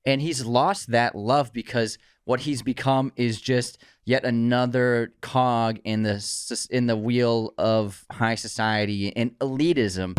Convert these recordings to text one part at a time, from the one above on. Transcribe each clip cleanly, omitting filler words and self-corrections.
And he's lost that love because what he's become is just yet another cog in the wheel of high society and elitism.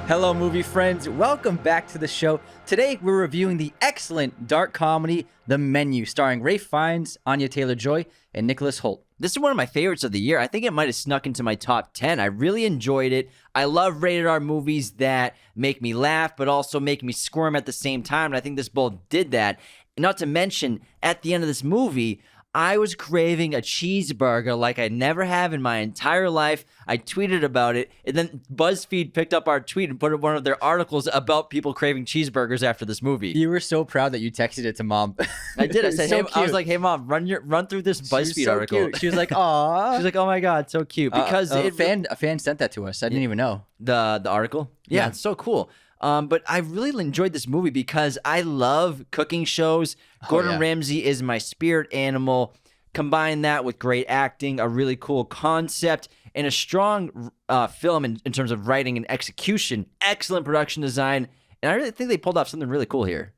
Hello, movie friends. Welcome back to the show. Today, we're reviewing the excellent dark comedy, The Menu, starring Ralph Fiennes, Anya Taylor-Joy, and Nicholas Hoult. This is one of my favorites of the year. I think it might have snuck into my top 10. I really enjoyed it. I love rated R movies that make me laugh, but also make me squirm at the same time. And I think this both did that. Not to mention, at the end of this movie, I was craving a cheeseburger like I never have in my entire life. I tweeted about it, and then BuzzFeed picked up our tweet and put in one of their articles about people craving cheeseburgers after this movie. You were so proud that you texted it to Mom. I did. I said, so "Hey," I was like, "Hey, Mom, run through this BuzzFeed article." Cute. She was like, "Aw." She's like, "Oh my God, so cute." Because a fan sent that to us. I didn't even know the article. Yeah, it's so cool. But I really enjoyed this movie because I love cooking shows. Gordon Ramsay is my spirit animal. Combine that with great acting, a really cool concept, and a strong film in terms of writing and execution. Excellent production design. And I really think they pulled off something really cool here.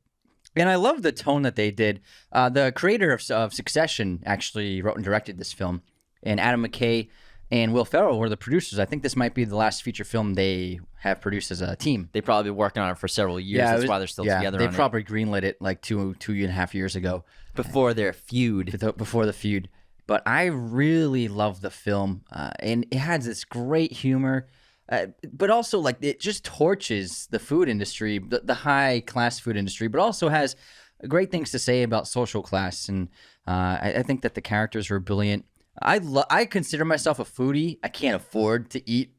And I love the tone that they did. The creator of Succession actually wrote and directed this film. And Adam McKay and Will Ferrell were the producers. I think this might be the last feature film they have produced as a team. They've probably been working on it for several years. That's why they're still together on it. They probably greenlit it like two and a half years ago. Before their feud. Before the feud. But I really love the film. And it has this great humor. But also, like, it just torches the food industry, the high-class food industry, but also has great things to say about social class. And I think that the characters are brilliant. I consider myself a foodie. I can't afford to eat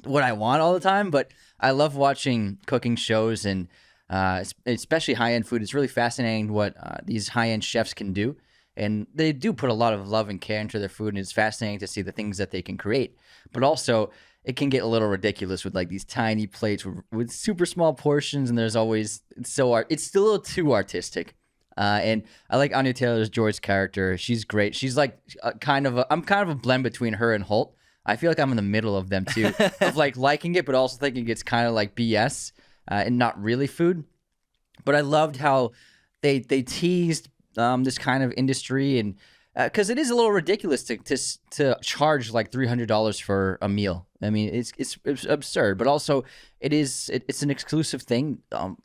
what I want all the time, but I love watching cooking shows and especially high-end food. It's really fascinating what these high-end chefs can do. And they do put a lot of love and care into their food, and it's fascinating to see the things that they can create. But also, it can get a little ridiculous with like these tiny plates with super small portions, and there's always it's still a little too artistic. And I like Anya Taylor-Joy's character. She's great. She's like I'm kind of a blend between her and Holt. I feel like I'm in the middle of them too, of like liking it, but also thinking it's kind of like BS and not really food. But I loved how they teased this kind of industry, and because it is a little ridiculous to charge like $300 for a meal. I mean, it's absurd, but also it's an exclusive thing.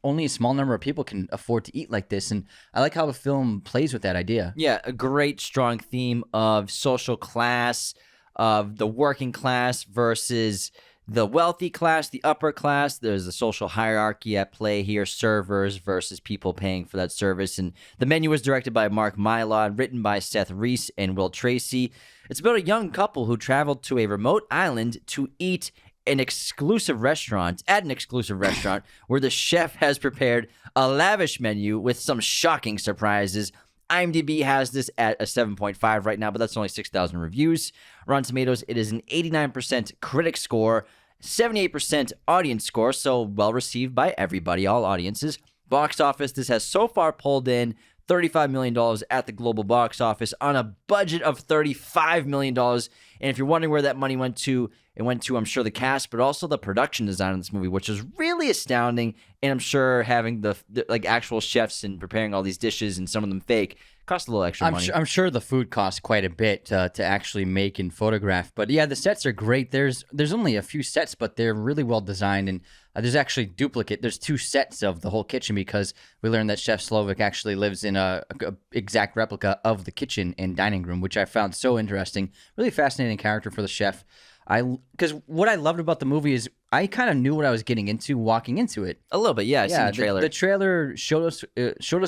Only a small number of people can afford to eat like this, and I like how the film plays with that idea. Yeah, a great strong theme of social class, of the working class versus the wealthy class, the upper class. There's a social hierarchy at play here, servers versus people paying for that service. And The Menu was directed by Mark Mylod, written by Seth Reese and Will Tracy. It's about a young couple who traveled to a remote island to eat at an exclusive restaurant where the chef has prepared a lavish menu with some shocking surprises. IMDb has this at a 7.5 right now, but that's only 6,000 reviews. Rotten Tomatoes, it is an 89% critic score, 78% audience score, so well received by everybody, all audiences. Box office, this has so far pulled in $35 million at the global box office on a budget of $35 million. And if you're wondering where that money went to, it went to, I'm sure, the cast, but also the production design of this movie, which is really astounding. And I'm sure having the like actual chefs and preparing all these dishes and some of them fake cost a little extra money. I'm sure the food costs quite a bit to actually make and photograph. But yeah, the sets are great. There's only a few sets, but they're really well designed. And there's actually There's 2 sets of the whole kitchen because we learned that Chef Slovik actually lives in a exact replica of the kitchen and dining room, which I found so interesting. Really fascinating character for the chef. Because what I loved about the movie is I kind of knew what I was getting into walking into it. A little bit, yeah. I seen the trailer. The trailer showed us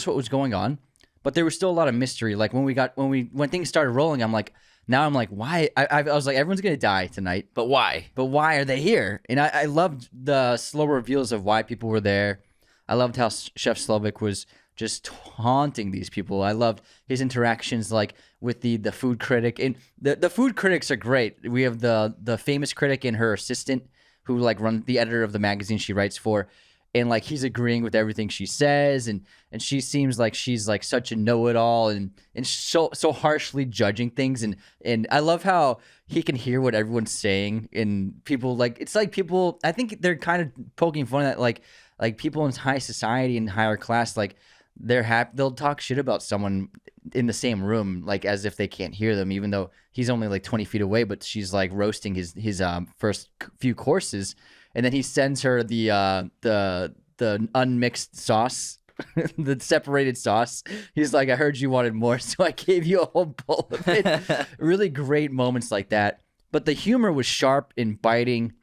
what was going on, but there was still a lot of mystery. Like when things started rolling, I'm like, why? I was like, everyone's gonna die tonight, but why? But why are they here? And I loved the slow reveals of why people were there. I loved how Chef Slovik was just taunting these people. I loved his interactions like with the food critic, and the food critics are great. We have the famous critic and her assistant who like run the editor of the magazine she writes for, and like he's agreeing with everything she says, and she seems like she's like such a know-it-all, and so harshly judging things, and I love how he can hear what everyone's saying, and people like it's like people, I think they're kind of poking fun at like people in high society and higher class, like they'll talk shit about someone in the same room, like as if they can't hear them, even though he's only like 20 feet away, but she's like roasting his first few courses, and then he sends her the unmixed sauce, the separated sauce. He's like, I heard you wanted more, so I gave you a whole bowl of it. Really great moments like that. But the humor was sharp and biting.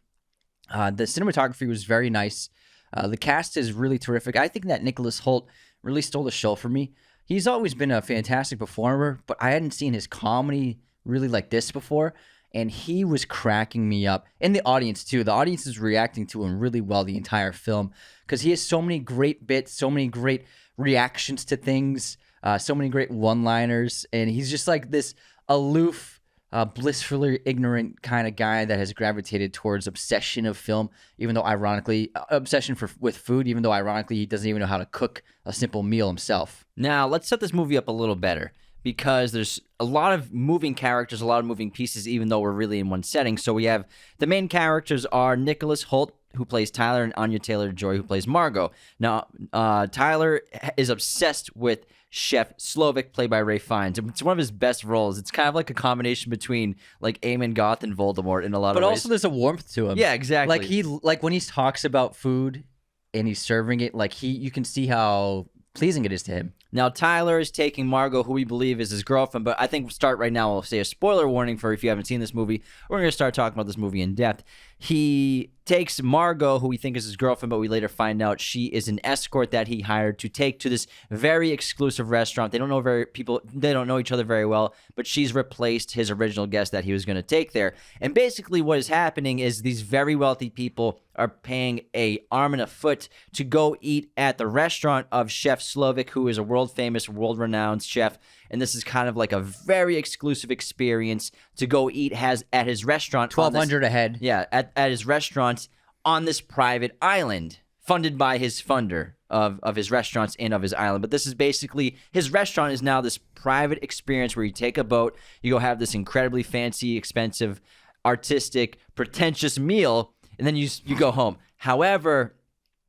The cinematography was very nice. The cast is really terrific. I think that Nicholas Hoult really stole the show for me. He's always been a fantastic performer, but I hadn't seen his comedy really like this before, and he was cracking me up. And the audience, too. The audience is reacting to him really well the entire film because he has so many great bits, so many great reactions to things, so many great one-liners, and he's just like this aloof, blissfully ignorant kind of guy that has gravitated towards obsession of film, even though ironically, obsession with food, even though ironically he doesn't even know how to cook a simple meal himself. Now, let's set this movie up a little better because there's a lot of moving characters, a lot of moving pieces, even though we're really in one setting. So we have the main characters are Nicholas Hoult, who plays Tyler, and Anya Taylor-Joy, who plays Margot. Now, Tyler is obsessed with Chef Slovik, played by Ralph Fiennes. It's one of his best roles. It's kind of like a combination between like Eamon Goth and Voldemort in a lot of ways. But also there's a warmth to him. Yeah, exactly. Like when he talks about food and he's serving it, like you can see how pleasing it is to him. Now, Tyler is taking Margot, who we believe is his girlfriend, but I think we'll start right now. I'll say a spoiler warning for if you haven't seen this movie. We're going to start talking about this movie in depth. He takes Margot, who we think is his girlfriend, but we later find out she is an escort that he hired to take to this very exclusive restaurant. They don't know each other very well, but she's replaced his original guest that he was going to take there. And basically what is happening is these very wealthy people are paying an arm and a foot to go eat at the restaurant of Chef Slovik, who is a world-famous, world-renowned chef. And this is kind of like a very exclusive experience to go eat at his restaurant. $1,200 a head. Yeah, at his restaurant on this private island, funded by his funder of his restaurants and of his island. But this is basically, his restaurant is now this private experience where you take a boat, you go have this incredibly fancy, expensive, artistic, pretentious meal, and then you go home. However,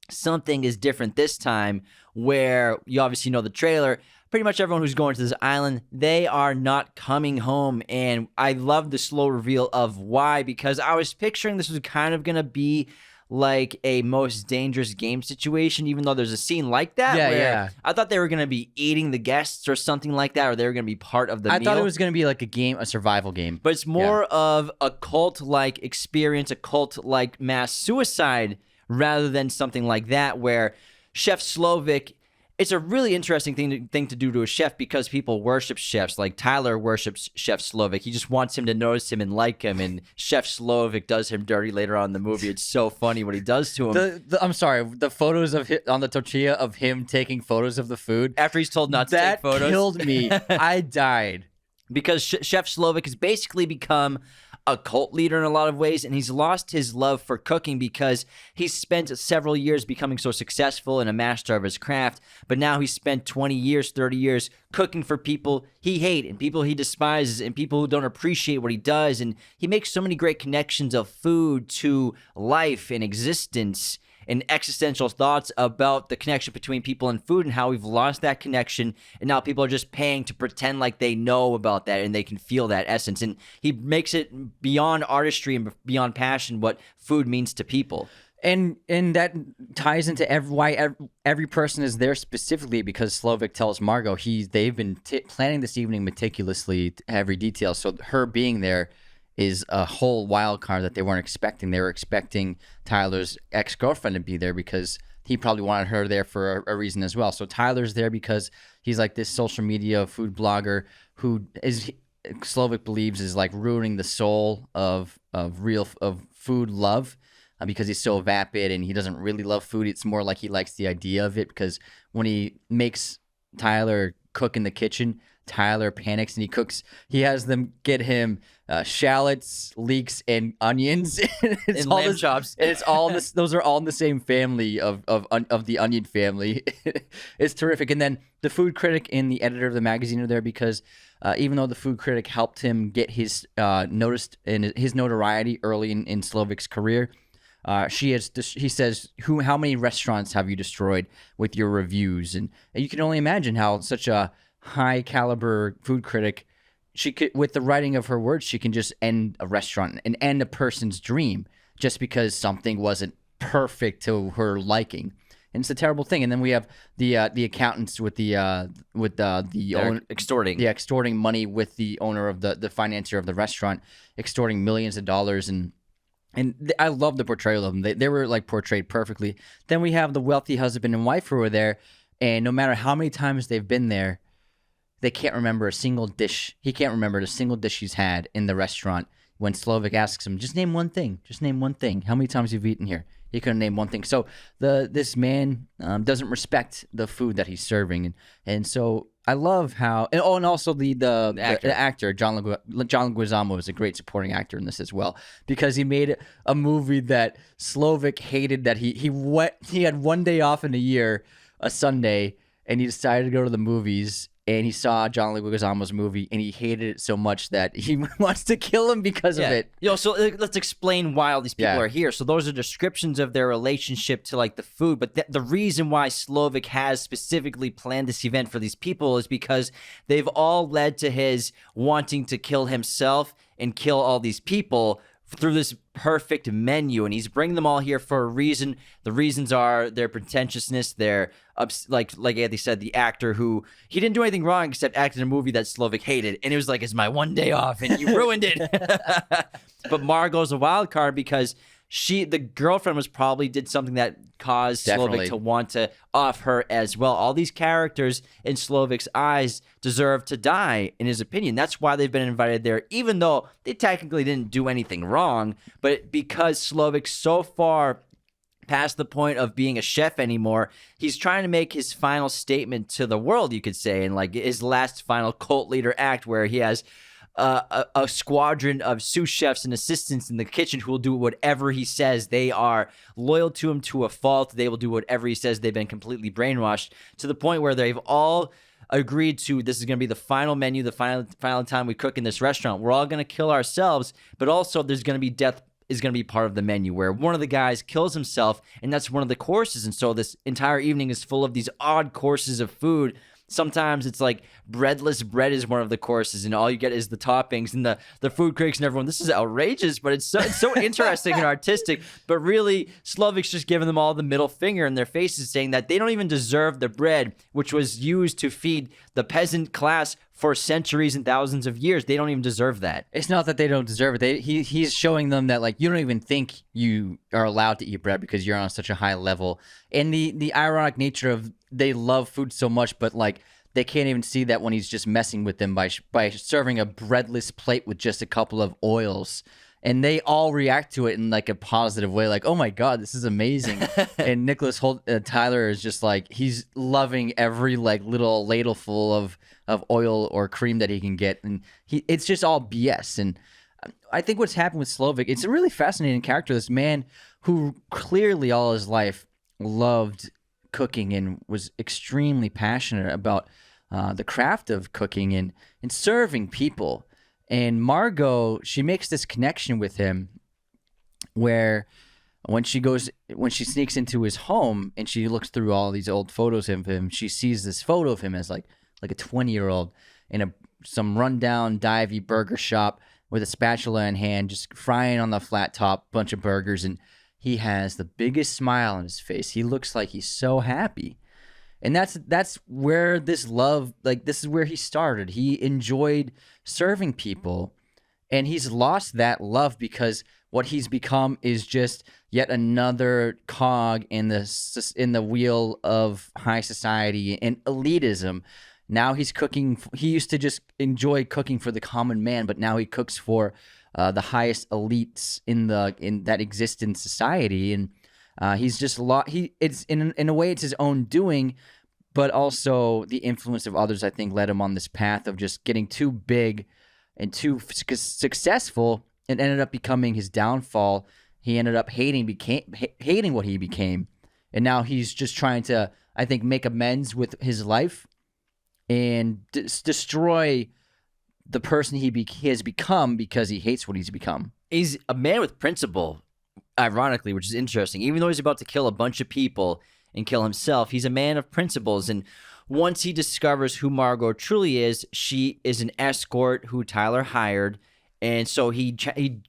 something is different this time, where you obviously know the trailer. Pretty much everyone who's going to this island, they are not coming home. And I love the slow reveal of why, because I was picturing this was kind of going to be like a most dangerous game situation, even though there's a scene like that. Yeah. I thought they were going to be eating the guests or something like that, or they were going to be part of the meal. I thought it was going to be like a survival game. But it's more of a cult-like experience, a cult-like mass suicide, rather than something like that, where Chef Slovik, it's a really interesting thing to do to a chef, because people worship chefs. Like Tyler worships Chef Slovik. He just wants him to notice him and like him, and Chef Slovik does him dirty later on in the movie. It's so funny what he does to him. I'm sorry, the photos of on the tortilla of him taking photos of the food after he's told not to take photos. That killed me. I died. Because Chef Slovik has basically become a cult leader in a lot of ways, and he's lost his love for cooking because he's spent several years becoming so successful and a master of his craft, but now he's spent 20 years, 30 years cooking for people he hates and people he despises and people who don't appreciate what he does, and he makes so many great connections of food to life and existence and existential thoughts about the connection between people and food, and how we've lost that connection, and now people are just paying to pretend like they know about that and they can feel that essence. And he makes it beyond artistry and beyond passion what food means to people. And that ties into why every person is there specifically, because Slovik tells Margot they've been planning this evening meticulously, every detail. So her being there is a whole wild card that they weren't expecting. They were expecting Tyler's ex-girlfriend to be there because he probably wanted her there for a reason as well. So Tyler's there because he's like this social media food blogger who Slovik believes is like ruining the soul of food love, because he's so vapid and he doesn't really love food. It's more like he likes the idea of it, because when he makes Tyler cook in the kitchen, Tyler panics and he has them get him shallots, leeks, and onions. It's And all lamb this, chops. and it's all this. Those are all in the same family of the onion family. It's terrific. And then the food critic and the editor of the magazine are there because even though the food critic helped him get his noticed in his notoriety early in Slovik's career. He says, how many restaurants have you destroyed with your reviews? And you can only imagine how such a high caliber food critic, she could, with the writing of her words, she can just end a restaurant and end a person's dream just because something wasn't perfect to her liking. And it's a terrible thing. And then we have the accountants with the extorting money with the owner of the financier of the restaurant, extorting millions of dollars. And I love the portrayal of them. They were like portrayed perfectly. Then we have the wealthy husband and wife who are there, and no matter how many times they've been there, they can't remember a single dish. He can't remember a single dish he's had in the restaurant. When Slovik asks him, just name one thing. Just name one thing. How many times have you eaten here? He couldn't name one thing. So this man doesn't respect the food that he's serving, and so I love how. And also the actor John Leguizamo is a great supporting actor in this as well because he made a movie that Slovik hated. That he had one day off in a year, a Sunday, and he decided to go to the movies. And he saw John Leguizamo's movie, and he hated it so much that he wants to kill him because of it. So let's explain why all these people are here. So those are descriptions of their relationship to like the food. But the reason why Slovik has specifically planned this event for these people is because they've all led to his wanting to kill himself and kill all these people through this perfect menu, and he's bringing them all here for a reason. The reasons are their pretentiousness, their like Anthony said, the actor who he didn't do anything wrong except act in a movie that Slovik hated, and it was like, it's my one day off, and you ruined it. But Margot's a wild card because the girlfriend probably did something that caused Slovik to want to off her as well. All these characters in Slovik's eyes deserve to die, in his opinion. That's why they've been invited there, even though they technically didn't do anything wrong. But because Slovik's so far past the point of being a chef anymore, he's trying to make his final statement to the world, you could say, and like his last final cult leader act where he has a squadron of sous chefs and assistants in the kitchen who will do whatever he says. They are loyal to him to a fault. They will do whatever he says. They've been completely brainwashed to the point where they've all agreed to, this is going to be the final menu, the final time we cook in this restaurant. We're all going to kill ourselves, but also there's going to be death is going to be part of the menu where one of the guys kills himself, and that's one of the courses. And so this entire evening is full of these odd courses of food. Sometimes it's like breadless bread is one of the courses, and all you get is the toppings, and the food critics and everyone, this is outrageous, but it's so interesting and artistic. But really, Slovik's just giving them all the middle finger in their faces, saying that they don't even deserve the bread, which was used to feed the peasant class for centuries and thousands of years. They don't even deserve that. It's not that they don't deserve it. He's showing them that like you don't even think you are allowed to eat bread because you're on such a high level. And the ironic nature of they love food so much, but like they can't even see that when he's just messing with them by serving a breadless plate with just a couple of oils. And they all react to it in like a positive way, like, "Oh my God, this is amazing!" And Nicholas Tyler is just like he's loving every like little ladleful of oil or cream that he can get, and it's just all BS. And I think what's happened with Slovik, it's a really fascinating character. This man who clearly all his life loved cooking and was extremely passionate about the craft of cooking and serving people. And Margot, she makes this connection with him where when she sneaks into his home and she looks through all these old photos of him, she sees this photo of him as like a 20-year-old in some rundown divey burger shop with a spatula in hand, just frying on the flat top bunch of burgers, and he has the biggest smile on his face. He looks like he's so happy. And that's where this love, like this is where he started. He enjoyed serving people, and he's lost that love because what he's become is just yet another cog in the wheel of high society and elitism. Now he's cooking. He used to just enjoy cooking for the common man, but now he cooks for the highest elites in that exist in society, and he's just it's in a way it's his own doing. But also the influence of others, I think, led him on this path of just getting too big and too successful, it ended up becoming his downfall. He ended up hating what he became, and now he's just trying to, I think, make amends with his life and destroy the person he has become because he hates what he's become. He's a man with principle, ironically, which is interesting. Even though he's about to kill a bunch of people and kill himself, he's a man of principles. And once he discovers who Margot truly is, she is an escort who Tyler hired. And so he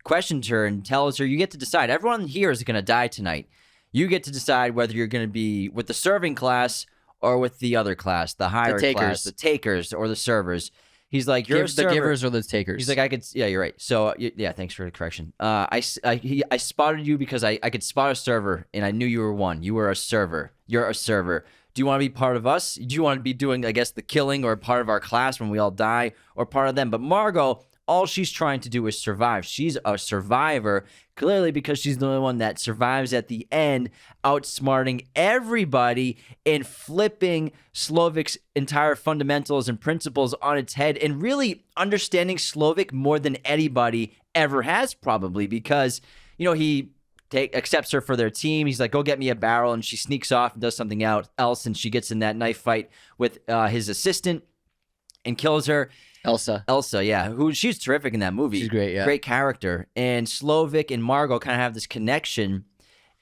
questions her and tells her, you get to decide. Everyone here is going to die tonight. You get to decide whether you're going to be with the serving class or with the other class, the higher class, the takers or the servers. He's like, you're the givers or the takers. He's like, yeah, you're right. So yeah, thanks for the correction. I spotted you because I could spot a server and I knew you were one. You were a server. You're a server. Do you want to be part of us? Do you want to be doing, I guess, the killing or part of our class when we all die, or part of them? But Margot, all she's trying to do is survive. She's a survivor, clearly, because she's the only one that survives at the end, outsmarting everybody and flipping Slovik's entire fundamentals and principles on its head, and really understanding Slovik more than anybody ever has, probably, because, he accepts her for their team. He's like, go get me a barrel, and she sneaks off and does something else, and she gets in that knife fight with his assistant and kills her. Elsa, yeah. She's terrific in that movie. She's great, yeah. Great character. And Slovik and Margot kind of have this connection.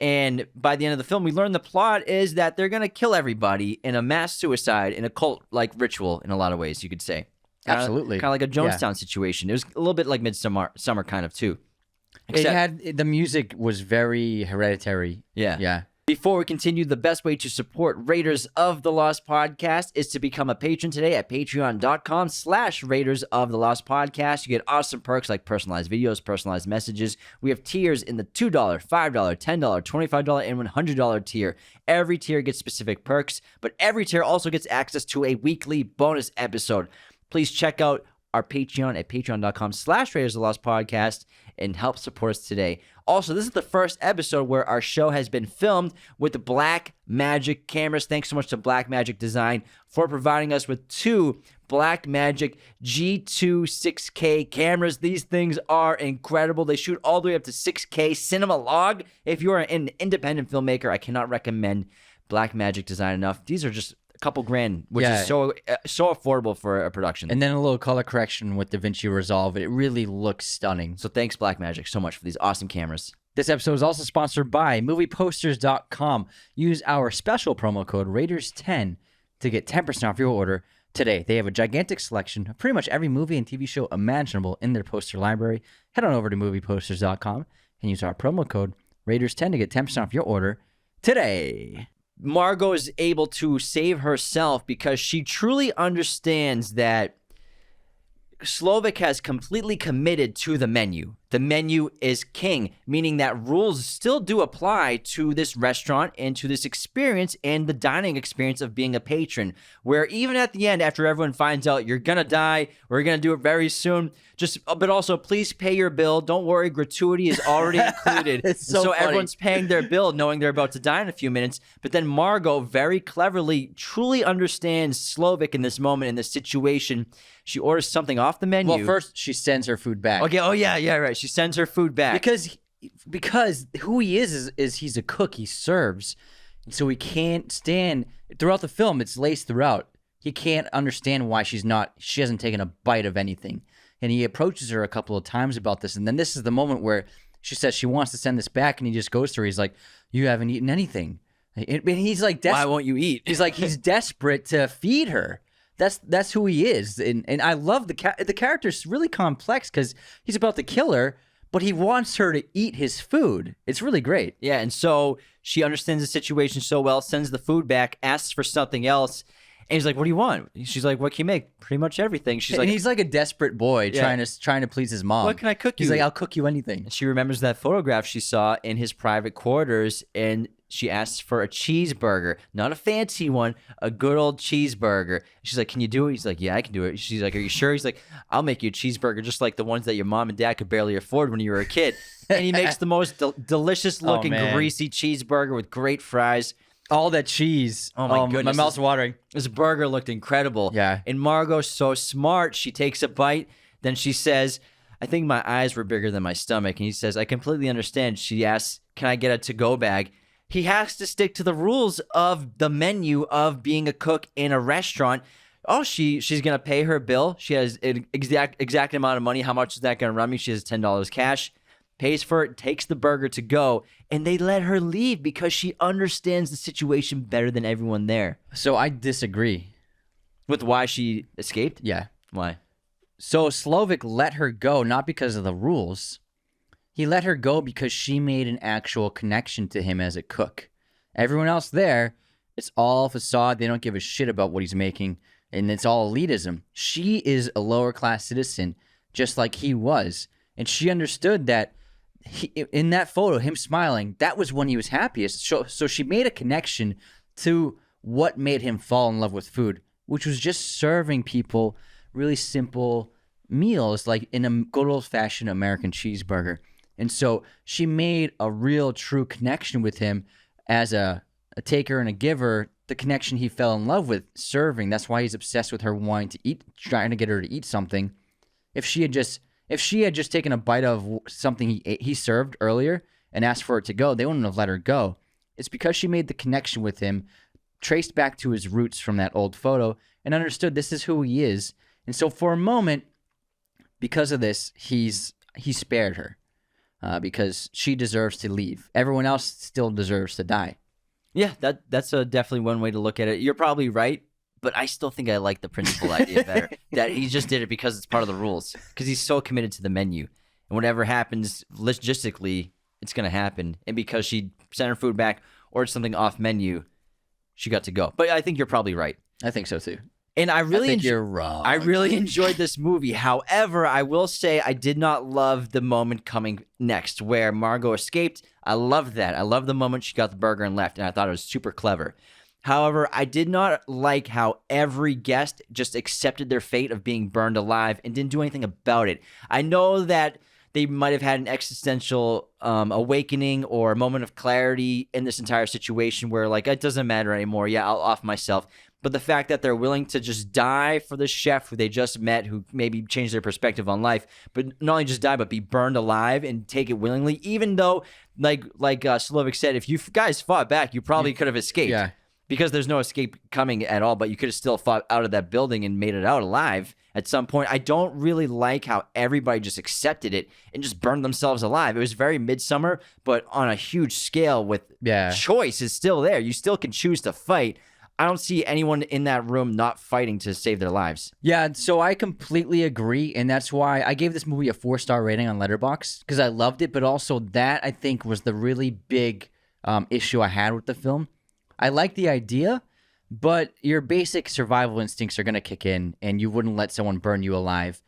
And by the end of the film, we learn the plot is that they're going to kill everybody in a mass suicide, in a cult-like ritual in a lot of ways, you could say. Absolutely. Kind of like a Jonestown situation. It was a little bit like Midsummer kind of, too. The music was very Hereditary. Yeah. Before we continue, the best way to support Raiders of the Lost Podcast is to become a patron today at patreon.com/Raiders of the Lost Podcast. You get awesome perks like personalized videos, personalized messages. We have tiers in the $2, $5, $10, $25, and $100 tier. Every tier gets specific perks, but every tier also gets access to a weekly bonus episode. Please check out our Patreon at patreon.com/Raiders of the Lost Podcast and help support us today. Also, this is the first episode where our show has been filmed with the Black Magic cameras. Thanks so much to Black Magic Design for providing us with 2 Black Magic G2 6K cameras. These things are incredible. They shoot all the way up to 6K cinema log. If you are an independent filmmaker, I cannot recommend Black Magic Design enough. These are just a couple grand, which is so affordable for a production. And then a little color correction with DaVinci Resolve. It really looks stunning. So thanks, Blackmagic, so much for these awesome cameras. This episode is also sponsored by MoviePosters.com. Use our special promo code Raiders10 to get 10% off your order today. They have a gigantic selection of pretty much every movie and TV show imaginable in their poster library. Head on over to MoviePosters.com and use our promo code Raiders10 to get 10% off your order today. Margot is able to save herself because she truly understands that Slovik has completely committed to the menu. The menu is king, meaning that rules still do apply to this restaurant and to this experience and the dining experience of being a patron, where even at the end, after everyone finds out you're going to die, we're going to do it very soon, but also please pay your bill. Don't worry, gratuity is already included. So everyone's paying their bill knowing they're about to die in a few minutes. But then Margot very cleverly truly understands Slovik in this moment, in this situation. She orders something off the menu. Well, first she sends her food back. Okay. Oh yeah, right. She sends her food back because who he is he's a cook. He serves, and so he can't stand. Throughout the film, it's laced throughout. He can't understand why she hasn't taken a bite of anything, and he approaches her a couple of times about this, and then this is the moment where she says she wants to send this back, and he just goes to her. He's like, "You haven't eaten anything," and he's like, "Why won't you eat?" He's like, he's desperate to feed her. That's who he is, and I love the character's really complex because he's about to kill her, but he wants her to eat his food. It's really great. Yeah, and so she understands the situation so well, sends the food back, asks for something else, and he's like, "What do you want?" She's like, "What can you make?" "Pretty much everything." She's like, and he's like a desperate boy trying to please his mom. "What can I cook you?" He's like, "I'll cook you anything." And she remembers that photograph she saw in his private quarters, and she asks for a cheeseburger, not a fancy one, a good old cheeseburger. She's like, "Can you do it?" He's like, "Yeah, I can do it." She's like, "Are you sure?" He's like, "I'll make you a cheeseburger just like the ones that your mom and dad could barely afford when you were a kid." And he makes the most delicious looking greasy cheeseburger with great fries. All that cheese. Oh my goodness. My mouth's watering. This burger looked incredible. Yeah. And Margot's so smart. She takes a bite. Then she says, I think my eyes were bigger than my stomach. And he says, I completely understand. She asks, can I get a to-go bag? He has to stick to the rules of the menu of being a cook in a restaurant. Oh, she's going to pay her bill. She has an exact amount of money. How much is that going to run me? She has $10 cash, pays for it, takes the burger to go, and they let her leave because she understands the situation better than everyone there. So I disagree. With why she escaped? Yeah. Why? So Slovik let her go not because of the rules. He let her go because she made an actual connection to him as a cook. Everyone else there, it's all facade. They don't give a shit about what he's making, and it's all elitism. She is a lower class citizen, just like he was. And she understood that in that photo, him smiling, that was when he was happiest. So she made a connection to what made him fall in love with food, which was just serving people really simple meals, like in a good old-fashioned American cheeseburger. And so she made a real, true connection with him as a taker and a giver, the connection he fell in love with, serving. That's why he's obsessed with her, wanting to eat, trying to get her to eat something. If she had just taken a bite of something he served earlier and asked for it to go, they wouldn't have let her go. It's because she made the connection with him, traced back to his roots from that old photo, and understood this is who he is. And so for a moment, because of this, he spared her because she deserves to leave. Everyone else still deserves to die. Yeah, that's definitely one way to look at it. You're probably right, but I still think I like the principal idea better. That he just did it because it's part of the rules. Because he's so committed to the menu. And whatever happens logistically, it's going to happen. And because she sent her food back, ordered something off menu, she got to go. But I think you're probably right. I think so too. And I think you're wrong. I really enjoyed this movie. However, I will say I did not love the moment coming next where Margot escaped. I loved that. I loved the moment she got the burger and left, and I thought it was super clever. However, I did not like how every guest just accepted their fate of being burned alive and didn't do anything about it. I know that they might have had an existential awakening or a moment of clarity in this entire situation where, like, it doesn't matter anymore. Yeah, I'll off myself. But the fact that they're willing to just die for the chef who they just met, who maybe changed their perspective on life, but not only just die, but be burned alive and take it willingly, even though, like Slovik said, if you guys fought back, you probably could have escaped. Yeah. Because there's no escape coming at all, but you could have still fought out of that building and made it out alive at some point. I don't really like how everybody just accepted it and just burned themselves alive. It was very Midsummer, but on a huge scale with choice is still there. You still can choose to fight. I don't see anyone in that room not fighting to save their lives. Yeah, so I completely agree, and that's why I gave this movie a 4-star rating on Letterboxd, because I loved it, but also that, I think, was the really big issue I had with the film. I like the idea, but your basic survival instincts are going to kick in, and you wouldn't let someone burn you alive.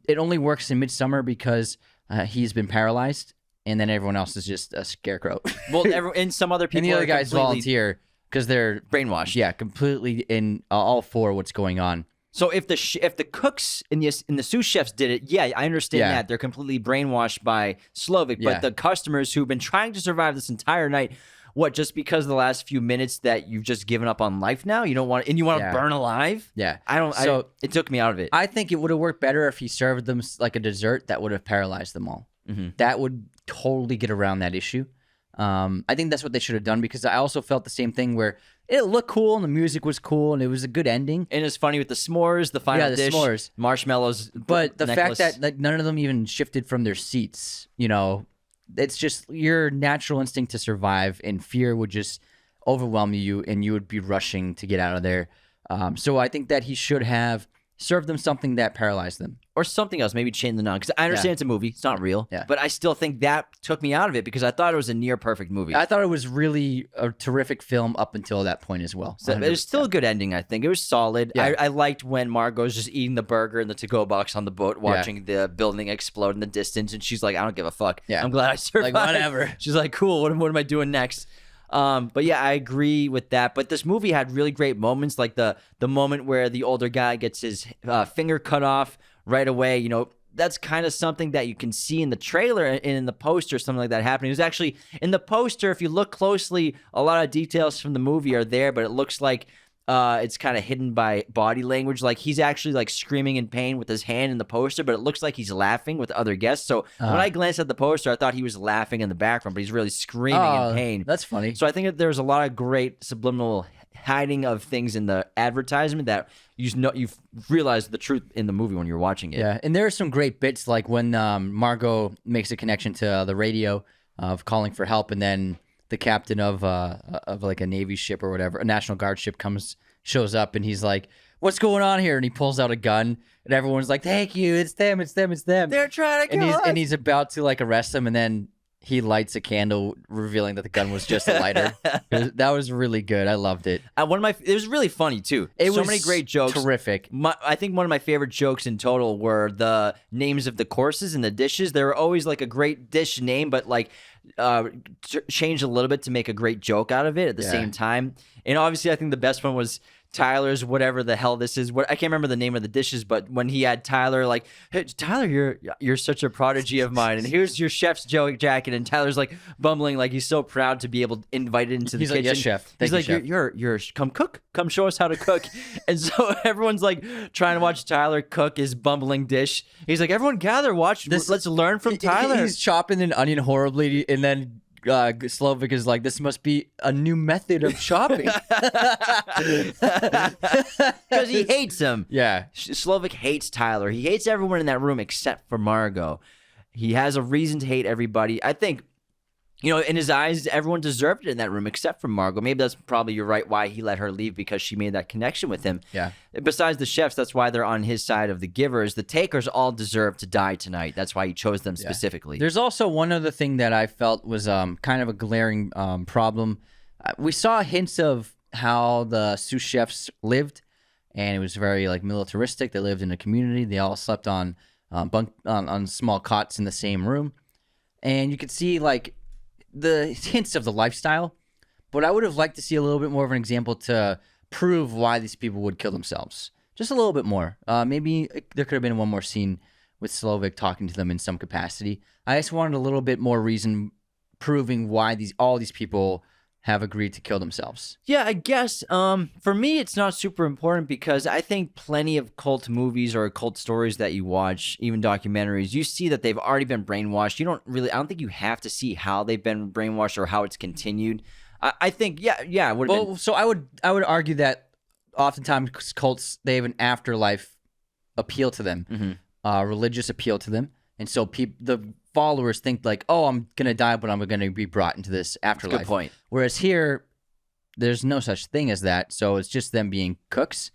It only works in Midsummer because he's been paralyzed, and then everyone else is just a scarecrow. Well, and some other people and the other guys completely volunteer because they're brainwashed. Yeah, completely in all for what's going on. So if the cooks and the sous chefs did it, yeah, I understand that. They're completely brainwashed by Slovik, but the customers who've been trying to survive this entire night, what, just because of the last few minutes that you've just given up on life now? You don't want, and you want to burn alive? Yeah. It took me out of it. I think it would have worked better if he served them like a dessert that would have paralyzed them all. Mm-hmm. That would totally get around that issue. I think that's what they should have done, because I also felt the same thing where it looked cool and the music was cool and it was a good ending. And it's funny with the s'mores, the final dish, s'mores, marshmallows. But the fact that like none of them even shifted from their seats, it's just your natural instinct to survive, and fear would just overwhelm you and you would be rushing to get out of there. So I think that he should have served them something that paralyzed them. Or something else, maybe chain the nun. Because I understand it's a movie. It's not real. Yeah. But I still think that took me out of it because I thought it was a near perfect movie. I thought it was really a terrific film up until that point as well. So it was still a good ending, I think. It was solid. Yeah. I liked when Margot's just eating the burger in the to-go box on the boat, watching the building explode in the distance. And she's like, I don't give a fuck. Yeah. I'm glad I survived. Like, whatever. She's like, cool. What am I doing next? But yeah, I agree with that. But this movie had really great moments, like the moment where the older guy gets his finger cut off right away. That's kind of something that you can see in the trailer and in the poster, something like that happening. It was actually in the poster, if you look closely, a lot of details from the movie are there, but it looks like it's kind of hidden by body language. Like he's actually like screaming in pain with his hand in the poster, but it looks like he's laughing with other guests. So when I glanced at the poster, I thought he was laughing in the background, but he's really screaming in pain. That's funny. So I think that there's a lot of great subliminal hiding of things in the advertisement that you've realized the truth in the movie when you're watching it. Yeah, and there are some great bits like when Margot makes a connection to the radio of calling for help, and then the captain of like a Navy ship or whatever, a National Guard ship shows up, and he's like, "What's going on here?" And he pulls out a gun, and everyone's like, "Thank you, it's them, it's them, it's them." They're trying to kill us. And he's about to like arrest them, and then he lights a candle, revealing that the gun was just a lighter. That was really good. I loved it. It was really funny too. It so was many great jokes. Terrific. I think one of my favorite jokes in total were the names of the courses and the dishes. They were always like a great dish name, but like changed a little bit to make a great joke out of it at the same time. And obviously, I think the best one was Tyler's, whatever the hell this is. I can't remember the name of the dishes, but when he had Tyler, like, "Hey, Tyler, you're such a prodigy of mine, and here's your chef's jacket," and Tyler's like bumbling, like he's so proud to be able to invite it into the kitchen. He's like, "Yes, chef." He's like, "You're come cook, come show us how to cook," and so everyone's like trying to watch Tyler cook his bumbling dish. He's like, "Everyone gather, watch. Let's learn from Tyler." He's chopping an onion horribly, and then Slovik is like, "This must be a new method of chopping." Because he hates him. Yeah. Slovik hates Tyler. He hates everyone in that room except for Margot. He has a reason to hate everybody. I think, in his eyes, everyone deserved it in that room except for Margot. Maybe that's probably, you're right, why he let her leave, because she made that connection with him. Yeah. Besides the chefs, that's why they're on his side of the givers. The takers all deserve to die tonight. That's why he chose them specifically. There's also one other thing that I felt was kind of a glaring problem. We saw hints of how the sous chefs lived, and it was very like militaristic. They lived in a community. They all slept on small cots in the same room, and you could see like the hints of the lifestyle. But I would have liked to see a little bit more of an example to prove why these people would kill themselves. Just a little bit more. Maybe there could have been one more scene with Slovik talking to them in some capacity. I just wanted a little bit more reason proving why all these people have agreed to kill themselves. Yeah, I guess. For me, it's not super important because I think plenty of cult movies or cult stories that you watch, even documentaries, you see that they've already been brainwashed. I don't think you have to see how they've been brainwashed or how it's continued. I think, yeah. So I would argue that oftentimes cults, they have an afterlife appeal to them, religious appeal to them, and so the followers think like, "Oh, I'm gonna die, but I'm gonna be brought into this afterlife." Good point. Whereas here, there's no such thing as that. So it's just them being cooks,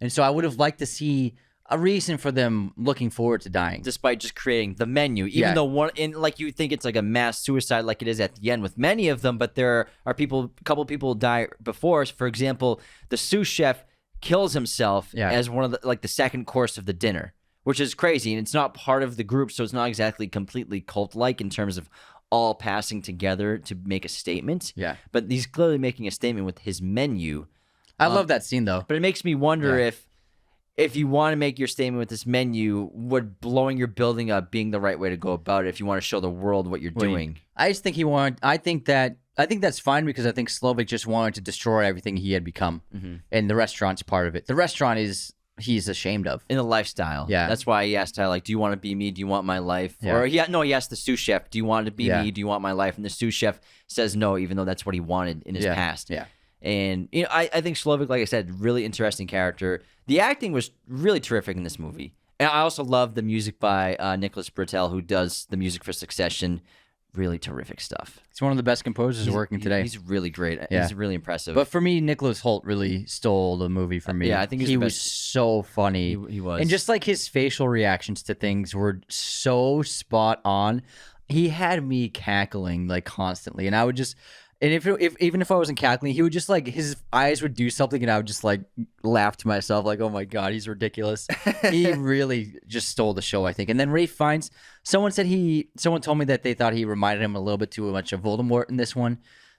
and so I would have liked to see a reason for them looking forward to dying, despite just creating the menu. Even though like you think it's like a mass suicide, like it is at the end with many of them, but there are a couple people die before. For example, the sous chef kills himself as one of the second course of the dinner, which is crazy, and it's not part of the group, so it's not exactly completely cult-like in terms of all passing together to make a statement. Yeah. But he's clearly making a statement with his menu. I love that scene, though. But it makes me wonder if you want to make your statement with this menu, would blowing your building up being the right way to go about it if you want to show the world what you're doing? I just think I think that's fine, because I think Slovik just wanted to destroy everything he had become, and the restaurant's part of it. The restaurant he's ashamed of. In the lifestyle. Yeah. That's why he asked Tyler, like, "Do you want to be me? Do you want my life?" Yeah. Or he asked the sous chef, "Do you want to be me? Do you want my life?" And the sous chef says no, even though that's what he wanted in his past. Yeah. And I think Slovik, like I said, really interesting character. The acting was really terrific in this movie. And I also love the music by Nicholas Britell, who does the music for Succession. Really terrific stuff. He's one of the best composers working today. He's really great. Yeah. He's really impressive. But for me, Nicholas Hoult really stole the movie for me. Yeah, I think he was so funny. He was. And just like his facial reactions to things were so spot on. He had me cackling like constantly, and I would just, and even if I wasn't cackling, he would just like, his eyes would do something, and I would just like laugh to myself like, "Oh my God, he's ridiculous." He really just stole the show, I think. And then Ralph Fiennes, someone told me that they thought he reminded him a little bit too much of Voldemort in this one.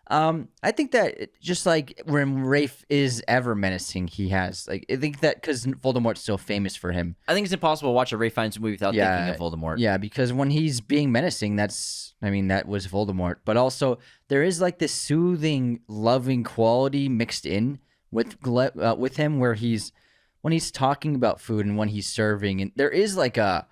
I think that just like when Rafe is ever menacing, he has like, I think that because Voldemort's so famous for him. I think it's impossible to watch a Ralph Fiennes movie without thinking of Voldemort. Yeah, because when he's being menacing, that was Voldemort. But also there is like this soothing, loving quality mixed in with him where when he's talking about food and when he's serving, and there is like a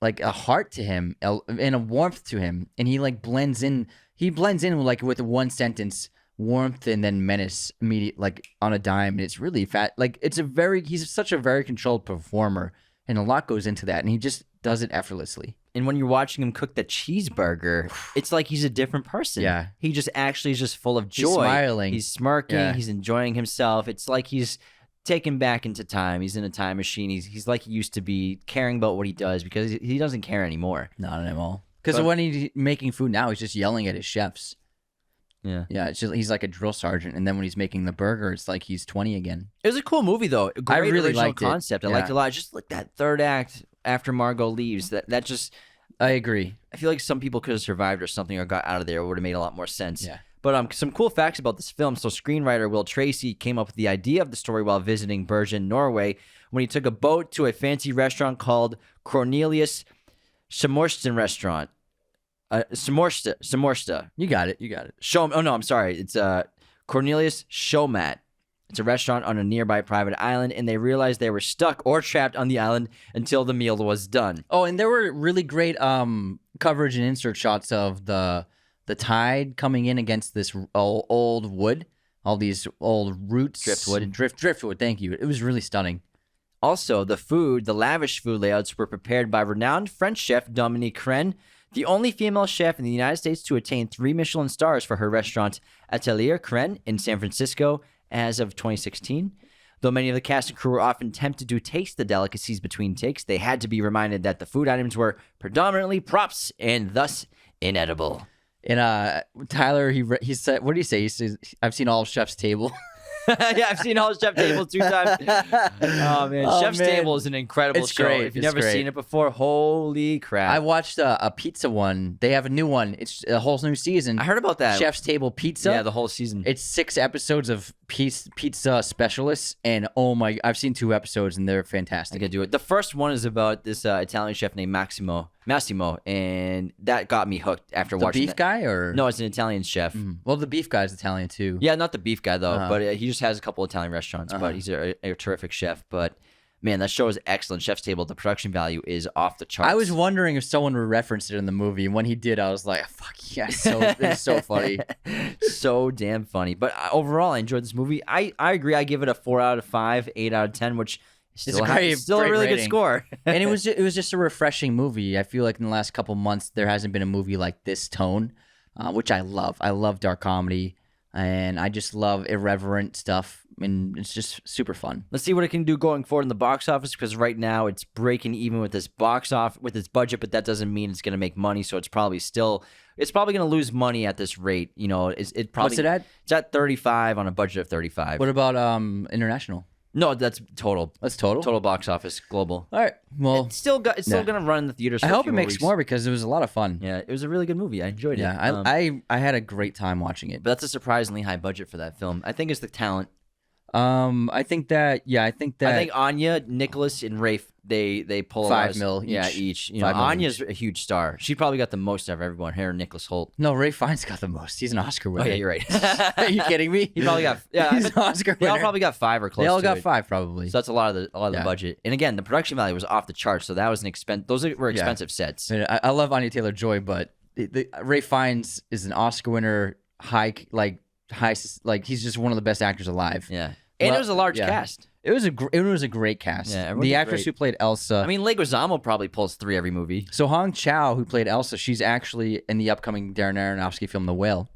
heart to him and a warmth to him, and he like blends in. He blends in like with one sentence, warmth and then menace immediate like on a dime, and it's really fat. Like he's such a very controlled performer, and a lot goes into that, and he just does it effortlessly. And when you're watching him cook the cheeseburger, it's like he's a different person. Yeah. He just actually is just full of joy. He's smiling. He's smirking. Yeah. He's enjoying himself. It's like he's taken back into time. He's in a time machine. He's like he used to be, caring about what he does because he doesn't care anymore. Not at all. Because when he's making food now, he's just yelling at his chefs. Yeah. Yeah, it's just he's like a drill sergeant, and then when he's making the burger, it's like he's 20 again. It was a cool movie though. A great really original liked it. concept. I Yeah. liked it a lot. Just like that third act after Margot leaves. That just, I agree. I feel like some people could have survived or something or got out of there. It would have made a lot more sense. Yeah. But some cool facts about this film. So screenwriter Will Tracy came up with the idea of the story while visiting Bergen, Norway, when he took a boat to a fancy restaurant called Cornelius Samorsten restaurant. Samorsta. You got it. I'm sorry. It's Cornelius Showmat. It's a restaurant on a nearby private island, and they realized they were stuck or trapped on the island until the meal was done. Oh, and there were really great coverage and insert shots of the tide coming in against this old wood, all these old roots, driftwood. Thank you. It was really stunning. Also, the lavish food layouts were prepared by renowned French chef Dominique Crenn, the only female chef in the United States to attain 3 Michelin stars for her restaurant Atelier Crenn in San Francisco as of 2016. Though many of the cast and crew were often tempted to taste the delicacies between takes, they had to be reminded that the food items were predominantly props and thus inedible. And Tyler, he said, what did he say? He says, "I've seen all of Chef's Table." Yeah, I've seen all Chef's Table 2 times. Oh man, Chef's Table is an incredible show. Great. If you've never seen it before, holy crap! I watched a pizza one. They have a new one. It's a whole new season. I heard about that. Chef's Table Pizza. Yeah, the whole season. It's 6 episodes of pizza specialists, and I've seen 2 episodes, and they're fantastic. I can do it. The first one is about this Italian chef named Massimo, and that got me hooked after watching. The beef guy, or no? It's an Italian chef. Well, the beef guy's Italian too. Yeah, not the beef guy though, but he just has a couple Italian restaurants. But he's a terrific chef. But man, that show is excellent. Chef's Table. The production value is off the charts. I was wondering if someone would reference it in the movie, and when he did, I was like, "Fuck yes!" So it's so funny, so damn funny. But overall, I enjoyed this movie. I agree. I give it a 4 out of 5, 8 out of 10, which still a really rating. good score. And it was just a refreshing movie. I feel like in the last couple months there hasn't been a movie like this tone, which I love. I love dark comedy, and I just love irreverent stuff, and it's just super fun. Let's see what it can do going forward in the box office, because right now it's breaking even with its with its budget, but that doesn't mean it's going to make money. So it's probably going to lose money at this rate. You know, it probably. What's it at? It's at 35 on a budget of 35. What about international? No, that's total. That's total? Total box office, global. All right. Well, it's still going to run in the theaters for I a hope few it makes weeks. more because it was a lot of fun. Yeah, it was a really good movie. I enjoyed it. Yeah, I had a great time watching it. But that's a surprisingly high budget for that film. I think it's the talent. I think Anya, Nicholas, and Rafe, they pull $5 million Yeah, each. You know, Anya's a huge star. She probably got the most out of everyone. Her and Nicholas Holt. No, Ray Fiennes got the most. He's an Oscar winner. Oh yeah, you're right. Are you kidding me? He probably got he's an Oscar They winner. all probably got 5 or close. They all to got it. 5 probably. So that's a lot of the budget. And again, the production value was off the charts. So that was an expense. Those were expensive sets. I love Anya Taylor-Joy, but Ray Fiennes is an Oscar winner. He's just one of the best actors alive. Yeah. And it was a large cast. It was a great cast. Yeah, the actress who played Elsa. I mean, Leguizamo probably pulls 3 every movie. So Hong Chow, who played Elsa, she's actually in the upcoming Darren Aronofsky film, The Whale.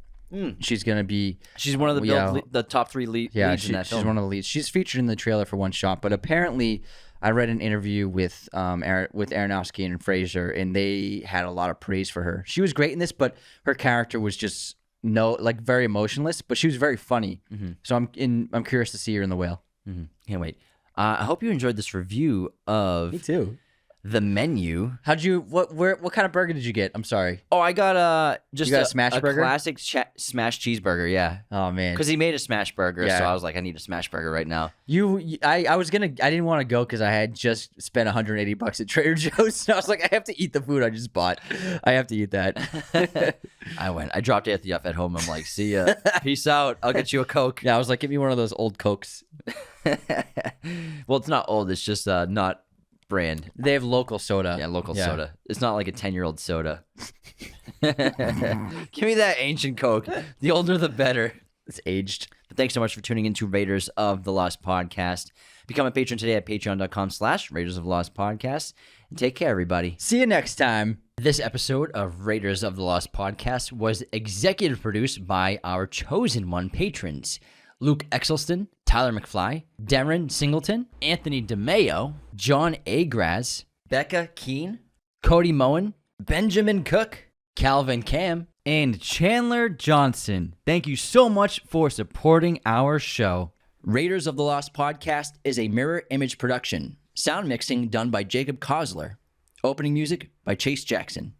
She's gonna be. She's one of the top 3 leads in that film. She's one of the leads. She's featured in the trailer for one shot, but apparently, I read an interview with Aronofsky and Fraser, and they had a lot of praise for her. She was great in this, but her character was just very emotionless. But she was very funny. Mm-hmm. So I'm curious to see her in The Whale. Mm-hmm. Can't wait. I hope you enjoyed this review of Me too. the menu. What kind of burger did you get? I'm sorry. Oh, I got just You got a smash burger? classic smash cheeseburger, yeah. Oh man. Because he made a smash burger, Yeah. so I was like, I need a smash burger right now. I didn't want to go because I had just spent $180 at Trader Joe's. So I was like, I have to eat the food I just bought. I have to eat that. I dropped Anthony off at home. I'm like, see ya. Peace out. I'll get you a Coke. Yeah, I was like, give me one of those old Cokes. Well, it's not old. It's just not brand. They have local soda. Yeah, local soda. It's not like a 10-year-old soda. Give me that ancient Coke. The older, the better. It's aged. But thanks so much for tuning into Raiders of the Lost Podcast. Become a patron today at patreon.com/Raiders of the Lost Podcast. And take care, everybody. See you next time. This episode of Raiders of the Lost Podcast was executive produced by our chosen one patrons: Luke Exelston, Tyler McFly, Darren Singleton, Anthony DeMeo, John Agraz, Becca Keene, Cody Moen, Benjamin Cook, Calvin Cam, and Chandler Johnson. Thank you so much for supporting our show. Raiders of the Lost Podcast is a mirror image production. Sound mixing done by Jacob Kossler. Opening music by Chase Jackson.